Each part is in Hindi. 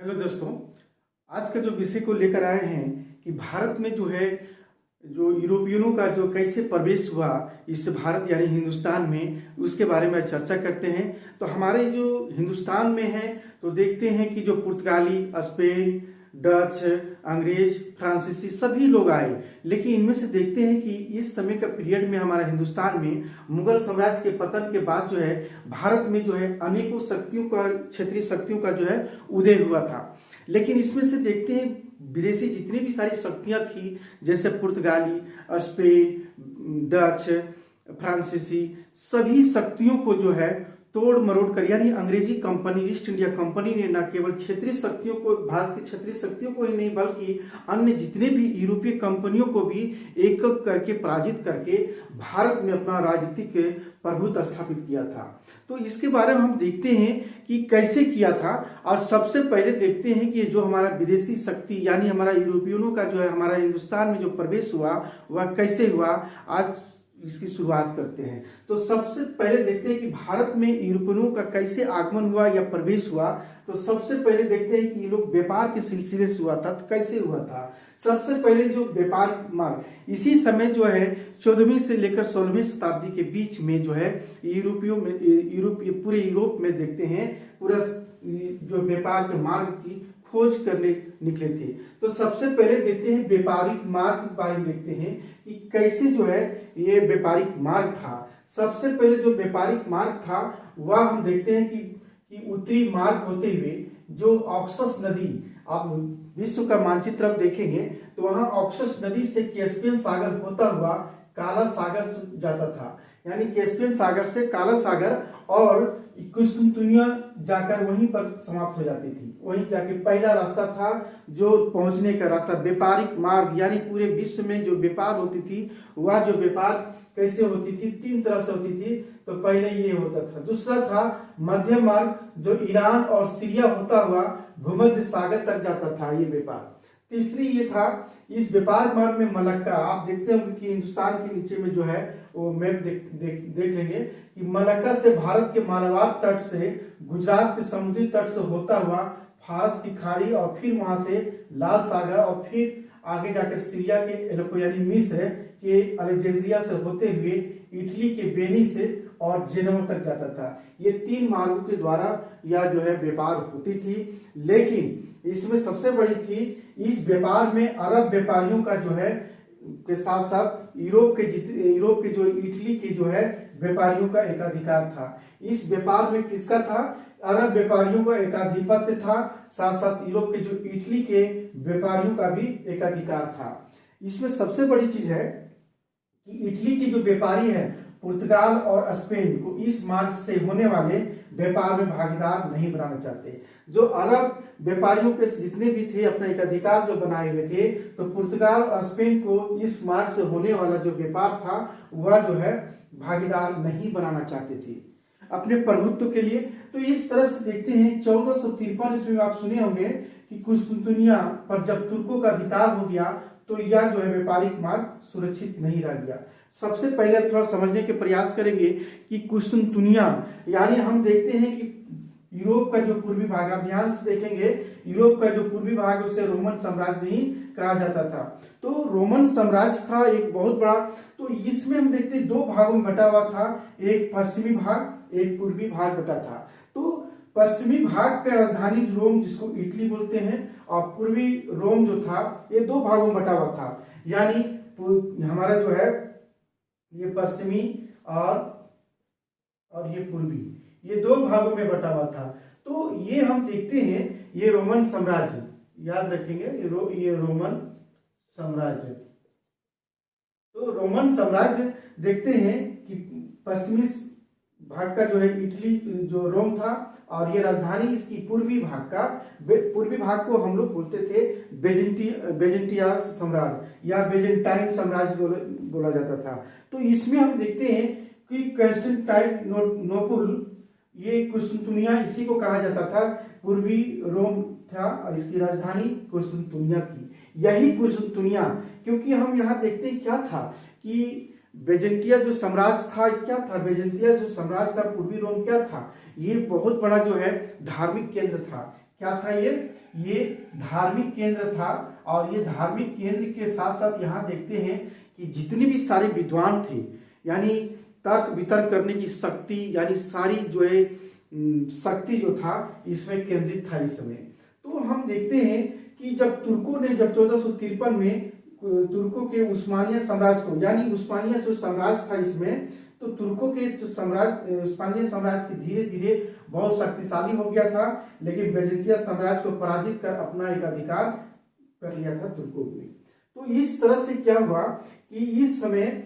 हेलो दोस्तों, आज का जो विषय को लेकर आए हैं कि भारत में जो है जो यूरोपियनों का जो कैसे प्रवेश हुआ इस भारत यानी हिंदुस्तान में, उसके बारे में चर्चा करते हैं। तो हमारे जो हिंदुस्तान में है तो देखते हैं कि जो पुर्तगाली, स्पेन, डच, अंग्रेज, फ्रांसीसी सभी लोग आए, लेकिन इनमें से देखते हैं कि इस समय का पीरियड में हमारे हिंदुस्तान में मुगल साम्राज्य के पतन के बाद जो है भारत में जो है अनेकों शक्तियों का, क्षेत्रीय शक्तियों का जो है उदय हुआ था। लेकिन इसमें से देखते हैं विदेशी जितनी भी सारी शक्तियां थी, जैसे पुर्तगाली, स्पेन, डच, फ्रांसीसी, सभी शक्तियों को जो है तोड़ मरोड़ कर, यानी अंग्रेजी कंपनी, ईस्ट इंडिया कंपनी ने न केवल क्षेत्रीय शक्तियों को, भारत की क्षेत्रीय शक्तियों को ही नहीं बल्कि अन्य जितने भी यूरोपीय कंपनियों को भी एक एक करके पराजित करके भारत में अपना राजनीतिक प्रभुत्व स्थापित किया था। तो इसके बारे में हम देखते हैं कि कैसे किया था। और सबसे पहले देखते हैं कि जो हमारा विदेशी शक्ति यानी हमारा यूरोपियनों का जो है हमारा हिंदुस्तान में जो प्रवेश हुआ वह कैसे हुआ, आज इसकी शुरुआत करते हैं। तो सबसे पहले देखते हैं कि भारत में यूरोपियनों का कैसे आगमन हुआ या प्रवेश हुआ। तो सबसे पहले देखते हैं कि ये लोग व्यापार के सिलसिले से हुआ था। तो कैसे हुआ था? सबसे पहले जो व्यापार मार्ग, इसी समय जो है 14वीं से लेकर 16वीं शताब्दी के बीच में जो है यूरोपियों में, पूरे यूरोप में देखते हैं पूरा जो व्यापार के मार्ग की खोज करने निकले थे। तो सबसे पहले देखते हैं व्यापारिक मार्ग के बारे में, देखते हैं कि कैसे जो है ये व्यापारिक मार्ग था। सबसे पहले जो व्यापारिक मार्ग था वह हम देखते हैं कि उत्तरी मार्ग होते हुए जो ऑक्सस नदी, आप विश्व का मानचित्र अब देखेंगे तो वहां ऑक्सस नदी से कैस्पियन सागर होता हुआ काला सागर जाता था, यानी कैस्पियन सागर से काला सागर और कुस्तुनतुनिया जाकर वहीं पर समाप्त हो जाती थी। वहीं जाके पहला रास्ता था जो पहुंचने का रास्ता, व्यापारिक मार्ग, यानी पूरे विश्व में जो व्यापार होती थी वह जो व्यापार कैसे होती थी, 3 तरह से होती थी। तो पहले ये होता था। दूसरा था मध्य मार्ग, जो ईरान और सीरिया होता हुआ भूमध्य सागर तक जाता था ये व्यापार। तीसरी ये था, इस व्यापार मार्ग में मलक्का, आप देखते होंगे कि हिंदुस्तान के नीचे में जो है वो मैप देख लेंगे कि मलक्का से भारत के मालाबार तट से गुजरात के समुद्री तट से होता हुआ फारस की खाड़ी और फिर वहां से लाल सागर और फिर आगे जाकर सीरिया के एलेपो यानी मिस्र के अलेक्जेंड्रिया से होते हुए इटली के वेनिस और जेनोवा तक जाता था। ये 3 मार्गों के द्वारा यह जो है व्यापार होती थी। लेकिन इसमें सबसे बड़ी थी, इस व्यापार में अरब व्यापारियों का जो है के साथ साथ यूरोप के जो इटली के जो है व्यापारियों का एकाधिकार था। इस व्यापार में किसका था? अरब व्यापारियों का एकाधिपत्य था, साथ साथ यूरोप के जो इटली के व्यापारियों का भी एकाधिकार था। इसमें सबसे बड़ी चीज है कि इटली के जो व्यापारी है पुर्तगाल और स्पेन को इस मार्ग से होने वाले व्यापार में भागीदार नहीं बनाना चाहते। जो अरब व्यापारियों के जितने भी थे अपना एक अधिकार जो बनाए हुए थे, तो पुर्तगाल और स्पेन को इस मार्ग से होने वाला जो व्यापार था वह जो है भागीदार नहीं बनाना चाहते थे अपने प्रभुत्व के लिए। तो इस तरह से देखते हैं 1453 ईस्वी में आप सुने होंगे कि कुस्तुनतुनिया पर जब तुर्कों का अधिकार हो गया तो यह जो है व्यापारिक मार्ग सुरक्षित नहीं रह गया। सबसे पहले थोड़ा समझने के प्रयास करेंगे कि कुस्तुनतुनिया, यानी हम देखते हैं कि यूरोप का जो पूर्वी भाग, आप ध्यान से देखेंगे यूरोप का जो पूर्वी भाग है उसे रोमन साम्राज्य ही कहा जाता था। तो रोमन साम्राज्य था एक बहुत बड़ा। तो इसमें हम देखते हैं 2 भागों में बटा हुआ था, एक पश्चिमी भाग, एक पूर्वी भाग बटा था। तो पश्चिमी भाग का राजधानी रोम, जिसको इटली बोलते हैं, और पूर्वी रोम जो था ये 2 भागों में बटा हुआ था, यानी हमारा जो है ये पश्चिमी और ये पूर्वी, ये 2 भागों में बटा हुआ था। तो ये हम देखते हैं ये रोमन साम्राज्य, याद रखेंगे ये रोमन साम्राज्य। तो रोमन साम्राज्य देखते हैं कि पश्चिमी भाग का जो है इटली जो रोम था, और ये राजधानी इसकी पूर्वी भाग को हम लोग बोलते थे बेजेंटिया साम्राज्य या बेजेंटाइन साम्राज्य बोला जाता था। तो इसमें हम देखते हैं कि कॉन्स्टेंटाइनोपल, ये कुस्तुनतुनिया इसी को कहा जाता था, पूर्वी रोम था और इसकी राजधानी कुस्तुनतुनिया थी। यही कुस्तुनतुनिया, क्योंकि हम यहाँ देखते हैं क्या था कि बेजेंटिया जो साम्राज्य था क्या था, बेजेंटिया जो साम्राज्य था पूर्वी रोम क्या था, ये बहुत बड़ा जो है धार्मिक केंद्र था। क्या था ये धार्मिक केंद्र था। और ये धार्मिक केंद्र के साथ साथ यहाँ देखते हैं कि जितने भी सारे विद्वान थे, यानी तर्क वितर्क करने की शक्ति, यानी सारी जो है शक्ति जो था इसमें केंद्रित था इस समय। तो हम देखते हैं कि जब तुर्कों ने जब 1453 में तुर्कों के उस्मानिया साम्राज्य को, यानी उस्मानिया जो साम्राज्य था इसमें, तो तुर्कों के जो साम्राज्य उस्मानिया साम्राज्य की धीरे धीरे बहुत शक्तिशाली हो गया था, लेकिन बैजेंटिया साम्राज्य को पराजित कर अपना एक अधिकार कर लिया था तुर्कों ने। तो इस तरह से क्या हुआ कि इस समय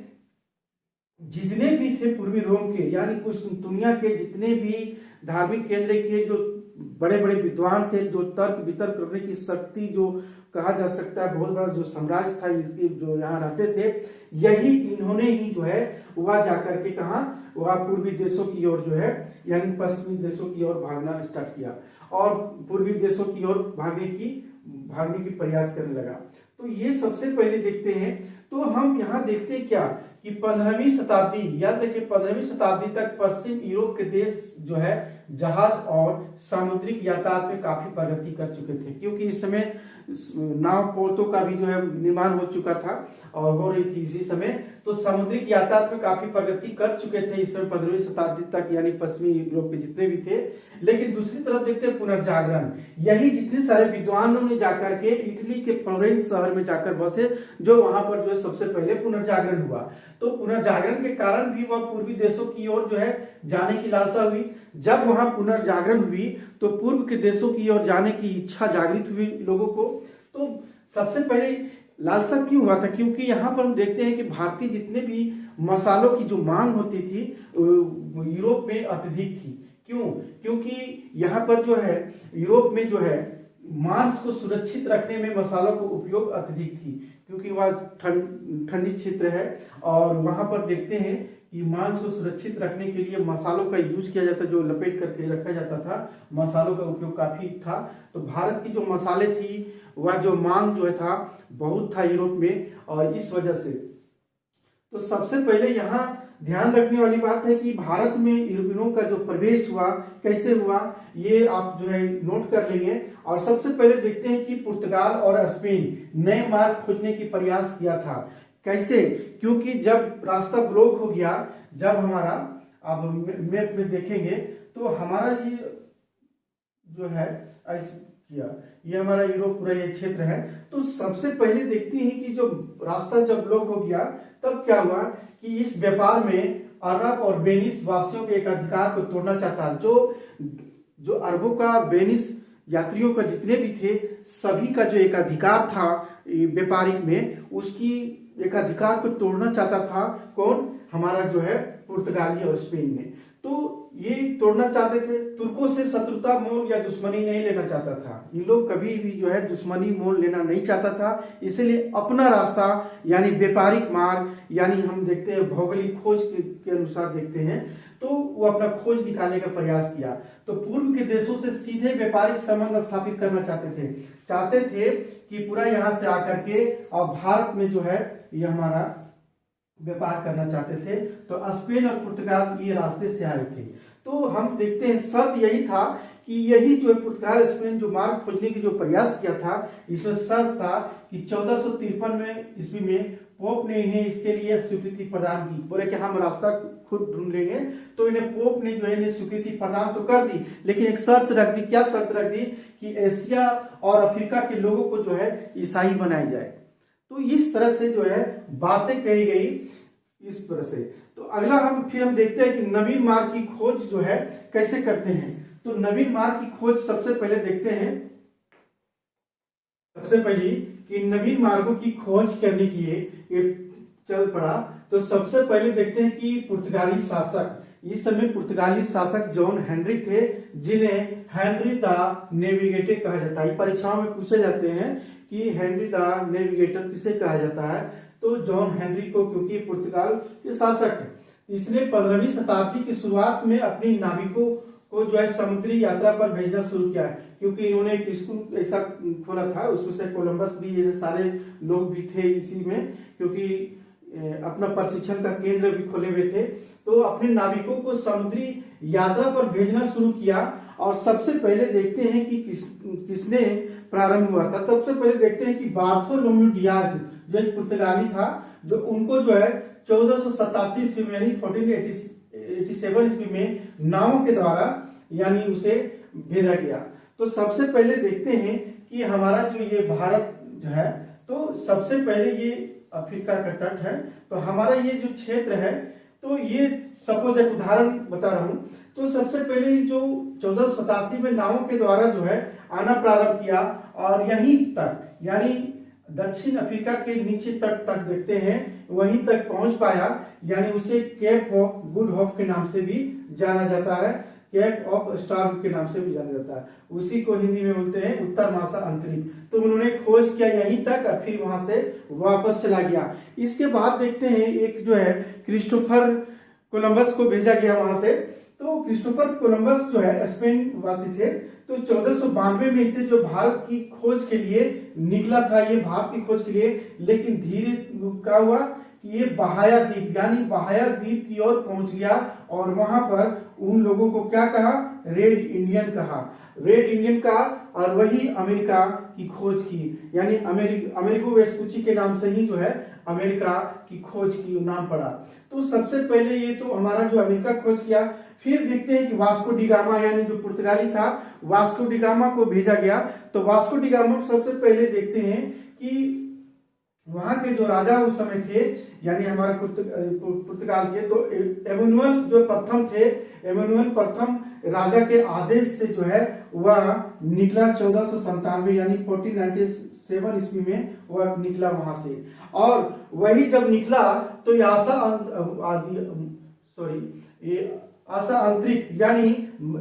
जितने भी थे पूर्वी रोम के, यानी कुछ दुनिया के जितने भी धार्मिक केंद्र के जो बड़े बड़े विद्वान थे, जो तर्क वितर्क करने की शक्ति जो कहा जा सकता है बहुत बड़ा जो साम्राज्य था इसके जो यहाँ रहते थे, यही इन्होंने ही जो है वह जाकर के कहा वह पूर्वी देशों की ओर जो है यानी पश्चिमी देशों की ओर भागना स्टार्ट किया और पूर्वी देशों की ओर भागने की प्रयास करने लगा। तो ये सबसे पहले देखते हैं। तो हम यहाँ देखते हैं क्या कि 15वीं शताब्दी, याद रखिए 15वीं शताब्दी तक पश्चिम यूरोप के देश जो है जहाज और सामुद्रिक यातायात में काफी प्रगति कर चुके थे, क्योंकि इस समय नाव पोतों का भी जो है निर्माण हो चुका था और हो रही थी इसी समय। तो सामुद्रिक यातायात में काफी प्रगति कर चुके थे इस समय 15वीं शताब्दी तक, यानी पश्चिमी यूरोप के जितने भी थे। लेकिन दूसरी तरफ देखते हैं पुनर्जागरण, यही जितने सारे विद्वानों ने जाकर के इटली के फ्लोरेंस शहर में जाकर बसे, जो वहां पर जो है सबसे पहले पुनर्जागरण हुआ। तो पुनर्जागरण के कारण भी वह पूर्वी देशों की ओर जो है जाने की लालसा हुई। जब वहां पुनर्जागरण हुई तो पूर्व के देशों की ओर जाने की इच्छा जागृत हुई लोगों को। तो सबसे पहले लालसा क्यों हुआ था? क्योंकि यहाँ पर हम देखते हैं कि भारतीय जितने भी मसालों की जो मांग होती थी यूरोप में अत्यधिक थी। क्यों? क्योंकि यहाँ पर जो है यूरोप में जो है मांस को सुरक्षित रखने में मसालों को उपयोग अत्यधिक थी, क्योंकि वह ठंडी क्षेत्र है और वहां पर देखते हैं कि मांस को सुरक्षित रखने के लिए मसालों का यूज किया जाता, जो लपेट करके रखा जाता था, मसालों का उपयोग काफी था। तो भारत की जो मसाले थी वह जो मांग जो था बहुत था यूरोप में, और इस वजह से तो सबसे पहले यहाँ ध्यान रखने वाली बात है कि भारत में यूरोपियनों का जो प्रवेश हुआ कैसे हुआ, ये आप जो है नोट कर लेंगे। और सबसे पहले देखते हैं कि पुर्तगाल और स्पेन नए मार्ग खोजने की प्रयास किया था। कैसे? क्योंकि जब रास्ता ब्लॉक हो गया, जब हमारा आप मैप में देखेंगे तो हमारा ये जो है किया, ये हमारा यूरोप पूरा ये क्षेत्र है। तो सबसे पहले देखते हैं कि जो रास्ता जब ब्लॉक हो गया तब क्या हुआ कि इस व्यापार में अरब और वेनिस वासियों के एक अधिकार को तोड़ना चाहता। जो अरबों का वेनिस यात्रियों का जितने भी थे सभी का जो एक अधिकार था व्यापारिक में, उसकी एक अधिकार को तोड़ना चाहता था। कौन? हमारा जो है पुर्तगाली और स्पेन में। तो ये तोड़ना चाहते थे। तुर्कों से शत्रुता मोल या दुश्मनी नहीं लेना चाहता था। ये लोग कभी भी जो है दुश्मनी मोल लेना नहीं चाहता था, इसलिए अपना रास्ता यानी व्यापारिक मार्ग, यानी हम देखते हैं भौगोलिक खोज के अनुसार देखते हैं, तो वो अपना खोज निकालने का प्रयास किया। तो पूर्व के देशों से सीधे व्यापारिक संबंध स्थापित करना चाहते थे कि पूरा यहाँ से आकर के और भारत में जो है ये हमारा व्यापार करना चाहते थे। तो स्पेन और पुर्तगाल ये रास्ते से आए थे। तो हम देखते हैं शर्त यही था कि यही जो है पुर्तगाल स्पेन जो मार्ग खोजने की जो प्रयास किया था, इसमें शर्त था कि 1453 में ईस्वी में पोप ने इन्हें इसके लिए स्वीकृति प्रदान की। बोले कि हम रास्ता खुद ढूंढ लेंगे। तो इन्हें पोप ने जो है इन्हें स्वीकृति प्रदान तो कर दी, लेकिन एक शर्त रख दी। क्या शर्त रख दी? कि एशिया और अफ्रीका के लोगों को जो है ईसाई बनाया जाए। तो इस तरह से जो है बातें कही गई इस तरह से। तो अगला हम देखते हैं कि नवीन मार्ग की खोज जो है कैसे करते हैं। तो नवीन मार्ग की खोज सबसे पहले देखते हैं, सबसे पहले कि नवीन मार्गों की खोज करने के लिए चल पड़ा। तो सबसे पहले देखते हैं कि पुर्तगाली शासक, इस समय पुर्तगाली शासक जॉन हेनरी थे, जिन्हें हेनरी द नेविगेटर कहा जाता है। परीक्षाओं में पूछे जाते हैं कि हेनरी द नेविगेटर किसे कहा जाता है, तो जॉन हेनरी को, क्योंकि पुर्तगाल के शासक है। इसने 15वीं शताब्दी की शुरुआत में अपनी नाविकों को जो है समुद्री यात्रा पर भेजना शुरू किया, क्योंकि इन्होंने एक स्कूल ऐसा खोला था, उसमें से कोलंबस भी, ये सारे लोग भी थे इसी में, क्योंकि अपना प्रशिक्षण का केंद्र भी खोले हुए थे। तो अपने नाविकों को समुद्री यात्रा पर भेजना शुरू किया और सबसे पहले देखते हैं कि किसने प्रारंभ हुआ था। सबसे पहले देखते हैं कि बार्थोलोम्यू डियाज जो एक पुर्तगाली था, जो उनको जो है 1487 ईस्वी में यानी 1487 ईस्वी में नावों के द्वारा यानी उसे भेजा गया। तो सबसे पहले देखते हैं कि हमारा जो ये भारत जो है, तो सबसे पहले ये अफ्रीका का तट है। तो हमारा ये जो क्षेत्र है, तो ये सपोज एक उदाहरण बता रहा हूं। तो सबसे पहले जो 1487 में नावों के द्वारा जो है आना प्रारंभ किया और यहीं तक यानी दक्षिण अफ्रीका के नीचे तट तक देखते हैं वहीं तक पहुंच पाया, यानी उसे केप ऑफ गुड होप के नाम से भी जाना जाता है, केप ऑफ स्टार्म के नाम से भी जाना जाता है। उसी को हिंदी में बोलते हैं उत्तर महासागरीय। तो उन्होंने खोज किया यहीं तक, फिर वहां से वापस चला गया। इसके बाद देखते हैं एक जो है क्रिस्टोफर कोलंबस को भेजा गया वहां से। तो क्रिस्टोफर कोलंबस जो है स्पेन वासी थे। तो 1492 में इसे जो भारत की खोज के लिए निकला था, ये भारत की खोज के लिए, लेकिन धीरे क्या हुआ कि ये बहाया द्वीप यानी बहाया द्वीप की ओर पहुंच गया और वहां पर उन लोगों को क्या कहा, रेड इंडियन कहा, रेड इंडियन कहा और वही अमेरिका की खोज की, यानी अमेरिको वेस्पुची के नाम से ही जो है अमेरिका की खोज की नाम पड़ा। तो सबसे पहले ये तो हमारा जो अमेरिका खोज किया। फिर देखते हैं कि वास्को डी गामा यानी जो पुर्तगाली था, वास्को डी गामा को भेजा गया। तो वास्को डी गामा सबसे पहले देखते हैं कि वहां के जो राजा उस समय थे यानी हमारे पुर्तगाल के, तो एमनुअल जो प्रथम थे, एमनुअल प्रथम राजा के आदेश से जो है वह निकला 1497 यानी 1497 ईस्वी में वह निकला वहां से। और वही जब निकला तो आशा अंतरिक्ष यानी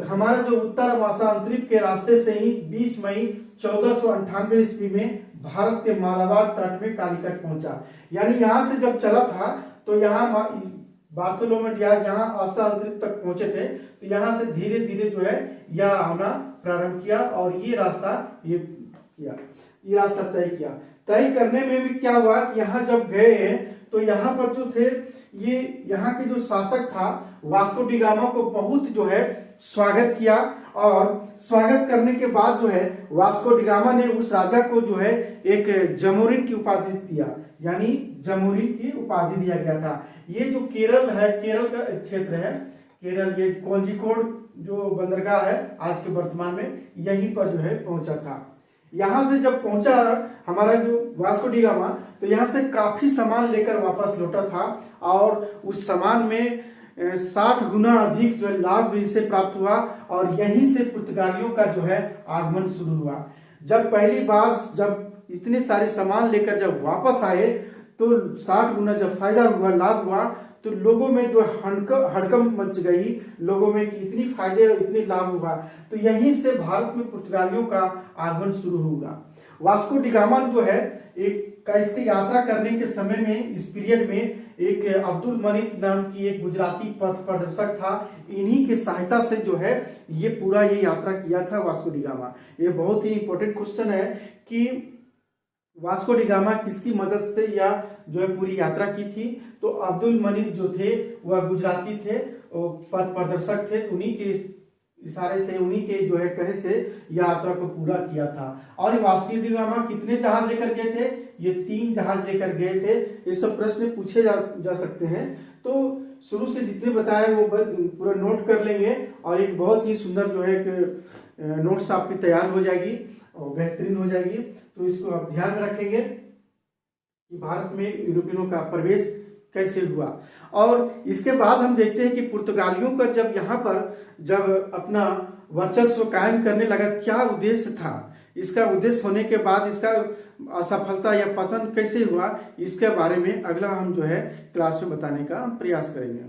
हमारा जो उत्तर महासागरीय के रास्ते से ही 20 मई 1498 ईस्वी में भारत के मालाबार तट में कालीकट पहुंचा। यानी यहां से जब चला था तो यहाँ बार्थोलोम्यू डियाज यहाँ आशा अंतरिक्ष तक पहुंचे थे। तो यहाँ से धीरे धीरे जो है यह आना प्रारंभ किया और ये रास्ता तय किया। तय करने में भी क्या हुआ कि यहाँ जब गए तो यहाँ पर जो थे ये यहाँ के जो शासक था वास्को डी गामा को बहुत जो है स्वागत किया और स्वागत करने के बाद जो है वास्को डी गामा ने उस राजा को जो है एक जमोरिन की उपाधि दिया, यानी जमोरिन की उपाधि दिया गया था। ये जो केरल है, केरल का क्षेत्र है, केरल ये कोझिकोड जो बंदरगाह है आज के वर्तमान में, यहीं पर जो है पहुंचा था। यहां से जब पहुंचा हमारा जो वास्को डी गामा, तो यहां से काफी सामान लेकर वापस लौटा था और उस सामान में 60 गुना अधिक जो है लाभ भी इसे प्राप्त हुआ और यहीं से पुर्तगालियों का जो है आगमन शुरू हुआ। जब पहली बार जब इतने सारे सामान लेकर जब वापस आए तो 60 गुना जब फायदा हुआ, लाभ हुआ, तो लोगों में जो हड़कंप मच गई, लोगों में कि इतनी फायदे और इतने लाभ हुआ। तो यहीं से भारत में पुर्तगालियों का आगमन शुरू होगा। वास्को डी गामा जो है इसकी यात्रा करने के समय में, इस पीरियड में एक अब्दुल मलिक नाम की एक गुजराती पथ प्रदर्शक था। इन्हीं की सहायता से जो है ये पूरा ये यात्रा किया था वास्को डी गामा। ये बहुत ही इंपॉर्टेंट क्वेश्चन है कि वास्को डी गामा किसकी मदद से या जो है पूरी यात्रा की थी। तो अब्दुल मलिक जो थे वह गुजराती थे, पथ प्रदर्शक थे, उन्हीं के इशारे से, उन्हीं के जो है कहे से यात्रा को पूरा किया था। और वास्को डी गामा कितने जहाज लेकर गए थे? ये 3 जहाज लेकर गए थे। ये सब प्रश्न पूछे जा सकते हैं। तो शुरू से जितने बताए वो पूरा नोट कर लेंगे और एक बहुत ही सुंदर जो है नोट्स आपकी तैयार हो जाएगी और बेहतरीन हो जाएगी। तो इसको आप ध्यान में रखेंगे कि भारत में यूरोपियनों का प्रवेश कैसे हुआ। और इसके बाद हम देखते हैं कि पुर्तगालियों का जब यहाँ पर जब अपना वर्चस्व कायम करने लगा, क्या उद्देश्य था, इसका उद्देश्य होने के बाद इसका असफलता या पतन कैसे हुआ, इसके बारे में अगला हम जो है क्लास में बताने का प्रयास करेंगे।